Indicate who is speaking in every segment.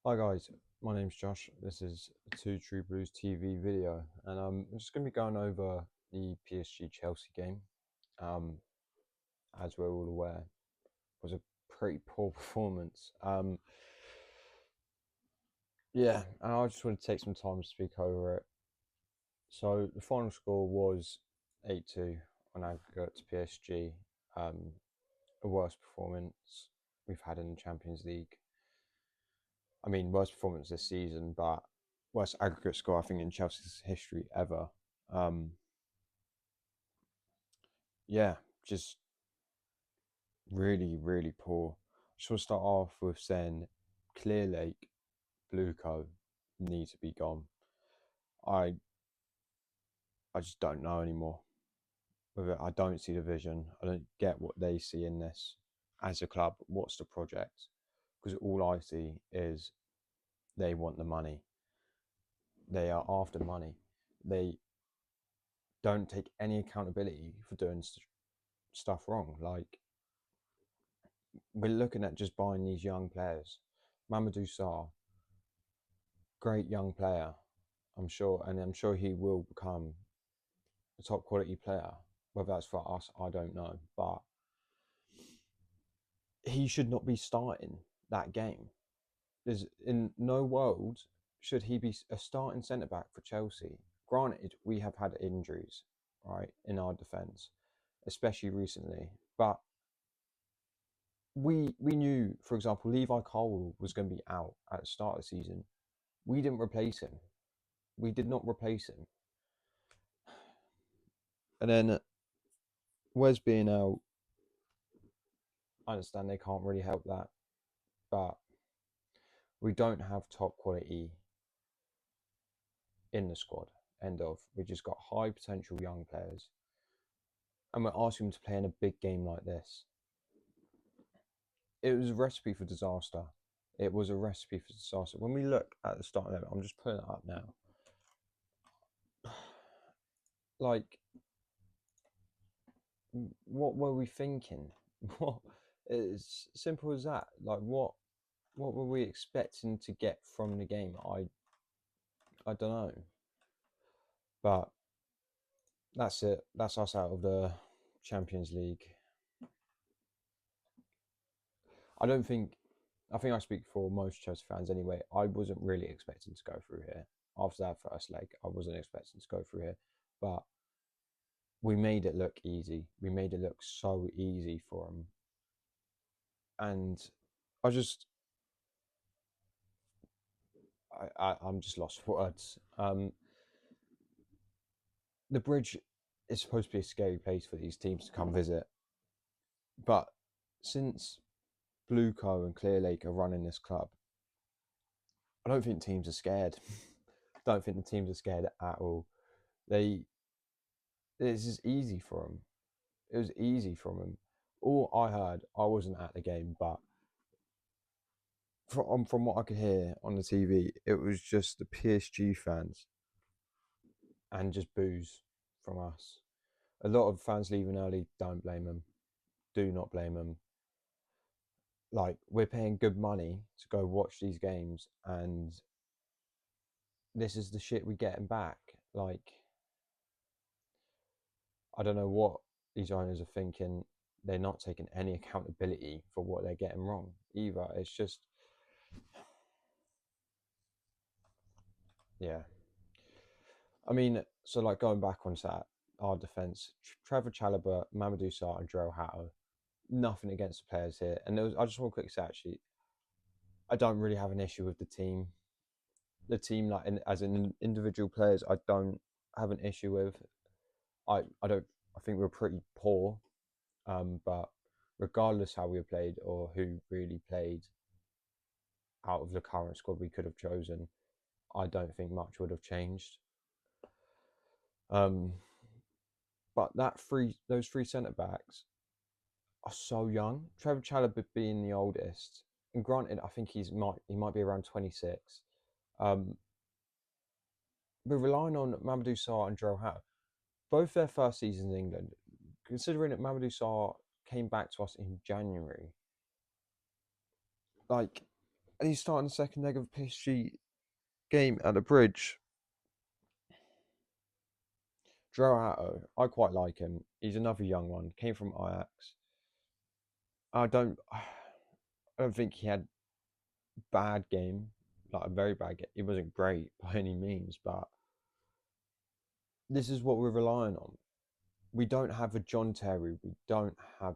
Speaker 1: Hi guys, my name's Josh. This is a Two True Blues TV video, and I'm just going to be going over the PSG Chelsea game. Um, as we're all aware, was a pretty poor performance. Yeah, and I just want to take some time to speak over it. So the final score was 8-2 on aggregate to PSG. Um, a worst performance we've had in the Champions League. I mean, worst performance this season, but worst aggregate score I think in Chelsea's history ever. Um, yeah, just really, really poor. Just want to start off with saying Clear Lake, BlueCO need to be gone. I I just don't know anymore. With it, I don't see the vision. I don't get what they see in this as a club. What's the project? Because all I see is they want the money. They are after money. They don't take any accountability for doing stuff wrong. Like, we're looking at just buying these young players. Mamadou Sarr, great young player, I'm sure, and I'm sure he will become a top quality player. Whether that's for us, I don't know, but he should not be starting that game. There's in no world should he be a starting centre back for Chelsea. Granted, we have had injuries, right, in our defence, especially recently, but we knew, for example, Levi Cole was going to be out at the start of the season. We didn't replace him. We did not replace him. And then Wes being out, I understand they can't really help that, but we don't have top quality in the squad. End of. We just got high potential young players, and we're asking them to play in a big game like this. It was a recipe for disaster. It was a recipe for disaster. When we look at the starting level, I'm just pulling it up now. Like, what were we thinking? What? It's simple as that. Like, what were we expecting to get from the game? I don't know. But that's it. That's us out of the Champions League. I don't think. I think I speak for most Chelsea fans anyway. I wasn't really expecting to go through here after that first leg. I wasn't expecting to go through here, but we made it look easy. We made it look so easy for them, and I just, I'm just lost for words. The bridge is supposed to be a scary place for these teams to come visit, but since BlueCO and Clear Lake are running this club, I don't think teams are scared. Don't think the teams are scared at all. This is easy for them. It was easy from them. All I heard, I wasn't at the game, but from what I could hear on the TV, it was just the PSG fans and just boos from us. A lot of fans leaving early. Don't blame them. Do not blame them. Like, we're paying good money to go watch these games, and this is the shit we're getting back. Like, I don't know what these owners are thinking. They're not taking any accountability for what they're getting wrong either. It's just, yeah. I mean, so like going back onto that, our defence, Trevor Chalobah, Mamadou Sarr, and Joe Hatto. Nothing against the players here. And I just want to quickly say, actually, I don't really have an issue with the team. The team, like as in individual players, I don't have an issue with. I don't. I think we're pretty poor. But regardless how we played or who really played out of the current squad we could have chosen, I don't think much would have changed. Um, but those three centre backs are so young. Trevor Chalobah being the oldest, and granted, I think he might be around 26. Um, we're relying on Mamadou Sarr and Joe Howe, both their first seasons in England. Considering that Mamadou Sarr came back to us in January, like, and he's starting the second leg of PSG game at the Bridge. Joao, I quite like him. He's another young one. Came from Ajax. I don't think he had bad game, like a very bad game. It wasn't great by any means, but this is what we're relying on. We don't have a John Terry. We don't have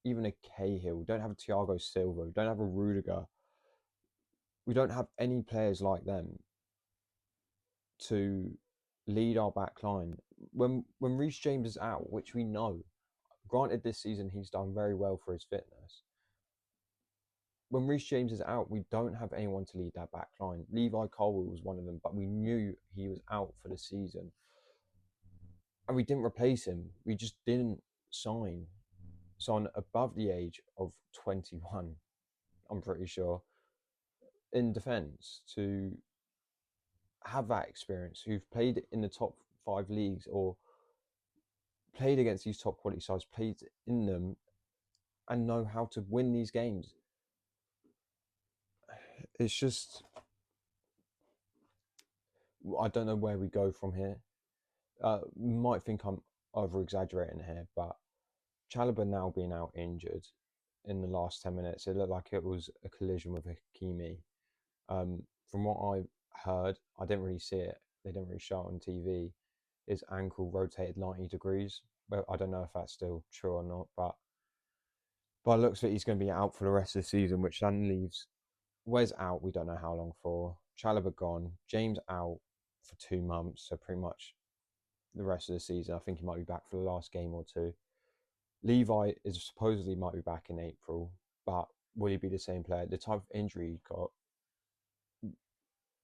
Speaker 1: even a Cahill. We don't have a Thiago Silva. We don't have a Rudiger. We don't have any players like them to lead our back line. When Reece James is out, which we know, granted this season he's done very well for his fitness. When Reece James is out, we don't have anyone to lead that back line. Levi Colwill was one of them, but we knew he was out for the season. And we didn't replace him. We just didn't sign someone above the age of 21, I'm pretty sure, in defence to have that experience, who've played in the top 5 leagues or played against these top quality sides, played in them, and know how to win these games. It's just, I don't know where we go from here. You might think I'm over exaggerating here, but Chalobah now being out injured in the last 10 minutes, it looked like it was a collision with Hakimi. From what I heard, I didn't really see it. They didn't really show it on TV. His ankle rotated 90 degrees. But I don't know if that's still true or not. But by looks of it, he's going to be out for the rest of the season, which then leaves Wes out. We don't know how long for. Chalobah gone. James out for 2 months. So pretty much the rest of the season. I think he might be back for the last game or two. Levi is supposedly might be back in April, but will he be the same player? The type of injury he got,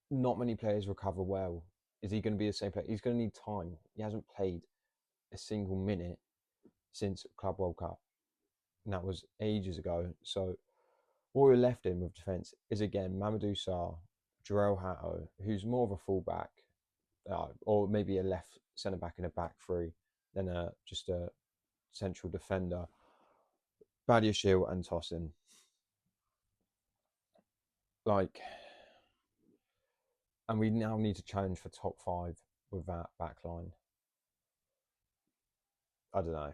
Speaker 1: not many players recover well. Is he going to be the same player? He's going to need time. He hasn't played a single minute since Club World Cup, and that was ages ago. So what we're left in with defence is again Mamadou Sarr, Jarell Hatto, who's more of a fullback, or maybe a left centre back in a back three, than just a central defender. Badiashile and Tosin. Like, and we now need to challenge for top 5 with that back line. I don't know.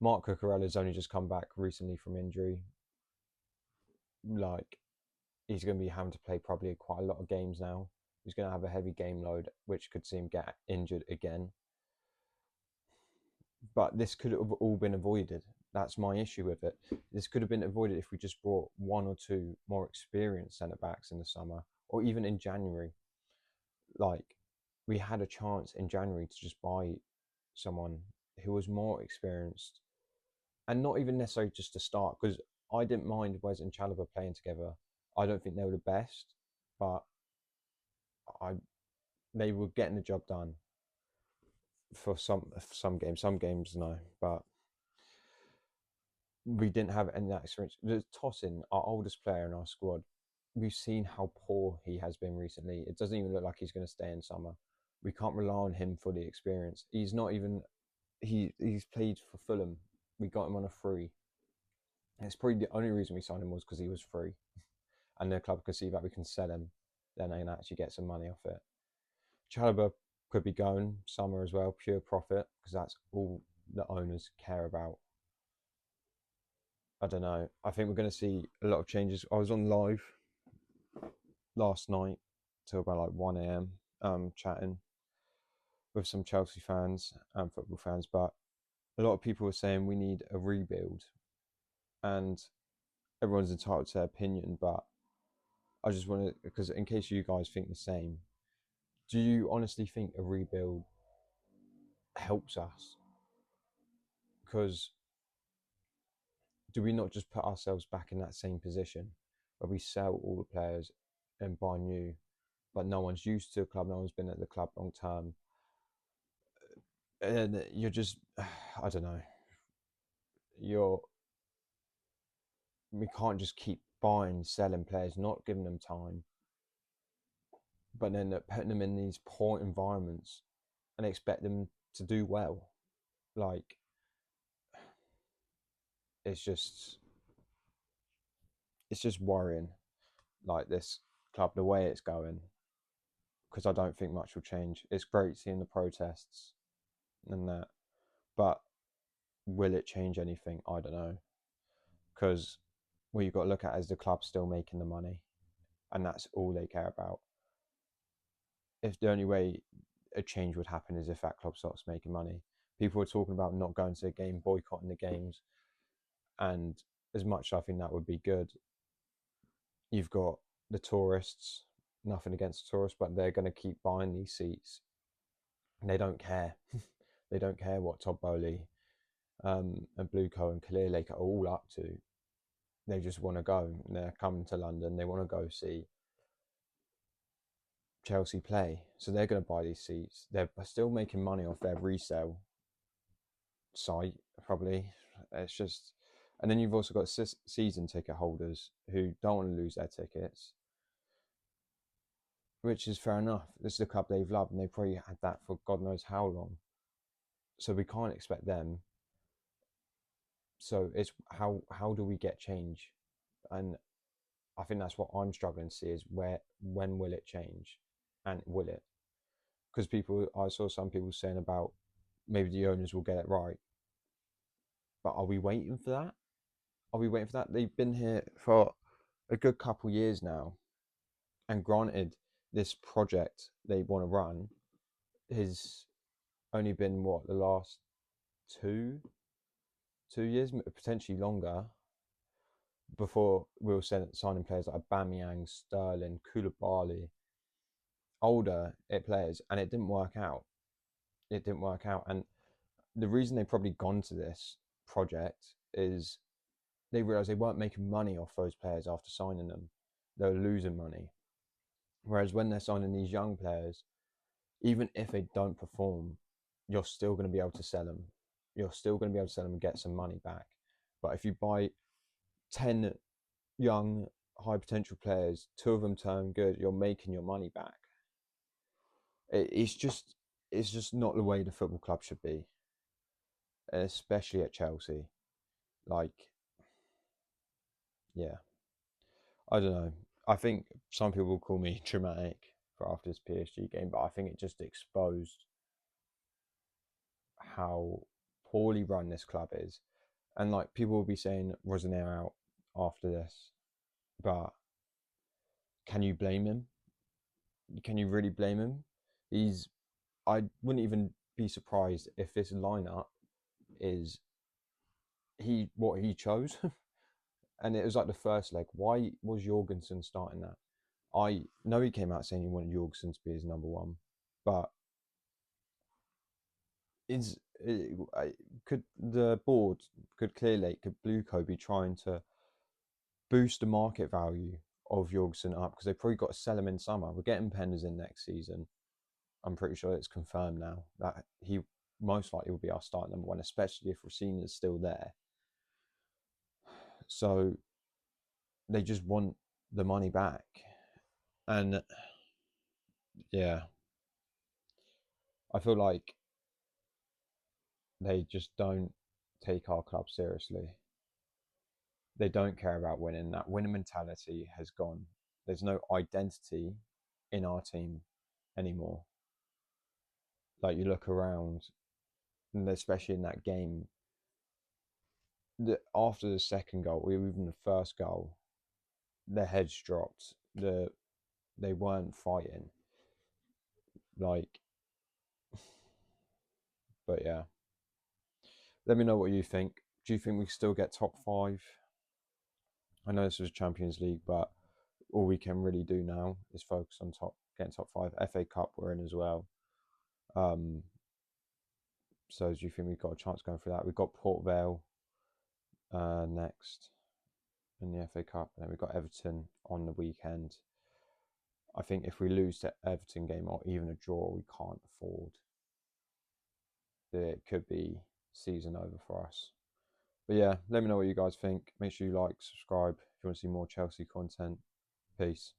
Speaker 1: Marc Cucurella's only just come back recently from injury. Like, he's going to be having to play probably quite a lot of games now. He's going to have a heavy game load, which could see him get injured again. But this could have all been avoided. That's my issue with it. This could have been avoided if we just brought 1 or 2 more experienced centre backs in the summer, or even in January. Like, we had a chance in January to just buy someone who was more experienced, and not even necessarily just to start, because I didn't mind Wes and Chalobah playing together. I don't think they were the best, but they were getting the job done for some games. Some games, no, but we didn't have any of that experience. The Tosin, our oldest player in our squad, we've seen how poor he has been recently. It doesn't even look like he's going to stay in summer. We can't rely on him for the experience. He's not even. He's played for Fulham. We got him on a free. And it's probably the only reason we signed him was because he was free, and the club could see that we can sell him, then they can actually get some money off it. Chalobah could be going summer as well, pure profit, because that's all the owners care about. I don't know. I think we're going to see a lot of changes. I was on live last night till about like 1 a.m. Chatting with some Chelsea fans and football fans, but a lot of people were saying we need a rebuild, and everyone's entitled to their opinion, but I just want to, because in case you guys think the same, do you honestly think a rebuild helps us? Because do we not just put ourselves back in that same position where we sell all the players and buy new, but no one's used to the club, no one's been at the club long term, and you're just, I don't know, we can't just keep buying, selling players, not giving them time, but then putting them in these poor environments and expect them to do well. Like, it's just, it's just worrying, like this club, the way it's going, because I don't think much will change. It's great seeing the protests and that, but will it change anything? I don't know, because what you've got to look at is the club still making the money, and that's all they care about. If the only way a change would happen is if that club stops making money. People were talking about not going to the game, boycotting the games, and as much as I think that would be good, you've got the tourists. Nothing against the tourists, but they're going to keep buying these seats, and they don't care. They don't care what Todd Bowley and BlueCO and Clear Lake are all up to. They just want to go. They're coming to London. They want to go see Chelsea play, so they're going to buy these seats. They're still making money off their resale site, probably. It's just, and then you've also got season ticket holders who don't want to lose their tickets, which is fair enough. This is a club they've loved, and they probably had that for God knows how long. So we can't expect them. So it's how do we get change? And I think that's what I'm struggling to see is when will it change, and will it? Because I saw some people saying about maybe the owners will get it right, but are we waiting for that? Are we waiting for that? They've been here for a good couple years now, and granted, this project they want to run has only been what the last two years, potentially longer, before we were signing players like Aubameyang, Sterling, Koulibaly, older players, and it didn't work out. It didn't work out, and the reason they've probably gone to this project is they realised they weren't making money off those players after signing them. They were losing money. Whereas when they're signing these young players, even if they don't perform, you're still going to be able to sell them. You're still going to be able to sell them and get some money back. But if you buy 10 young, high potential players, 2 of them turn good, you're making your money back. It's just not the way the football club should be, especially at Chelsea. Like, yeah, I don't know. I think some people will call me dramatic for after this PSG game, but I think it just exposed how poorly run this club is. And like people will be saying Rosenier out after this, but can you blame him? Can you really blame him? I wouldn't even be surprised if this lineup is what he chose. And it was like the first leg. Why was Jorgensen starting that? I know he came out saying he wanted Jorgensen to be his number one, but could the board, could Clear Lake, could BlueCO be trying to boost the market value of Jorgensen up, because they've probably got to sell him in summer? We're getting Penders in next season. I'm pretty sure it's confirmed now that he most likely will be our starting number one, especially if Rossini's still there. So they just want the money back. And yeah, I feel like they just don't take our club seriously. They don't care about winning. That winning mentality has gone. There's no identity in our team anymore. Like you look around, and especially in that game, after the second goal, or even the first goal, their heads dropped. They weren't fighting. Like, but yeah. Let me know what you think. Do you think we still get top 5? I know this was Champions League, but all we can really do now is focus on getting top 5. FA Cup we're in as well. So do you think we've got a chance going for that? We've got Port Vale next in the FA Cup, and then we've got Everton on the weekend. I think if we lose the Everton game or even a draw, we can't afford. It could be season over for us. But yeah, let me know what you guys think. Make sure you like, subscribe if you want to see more Chelsea content. Peace.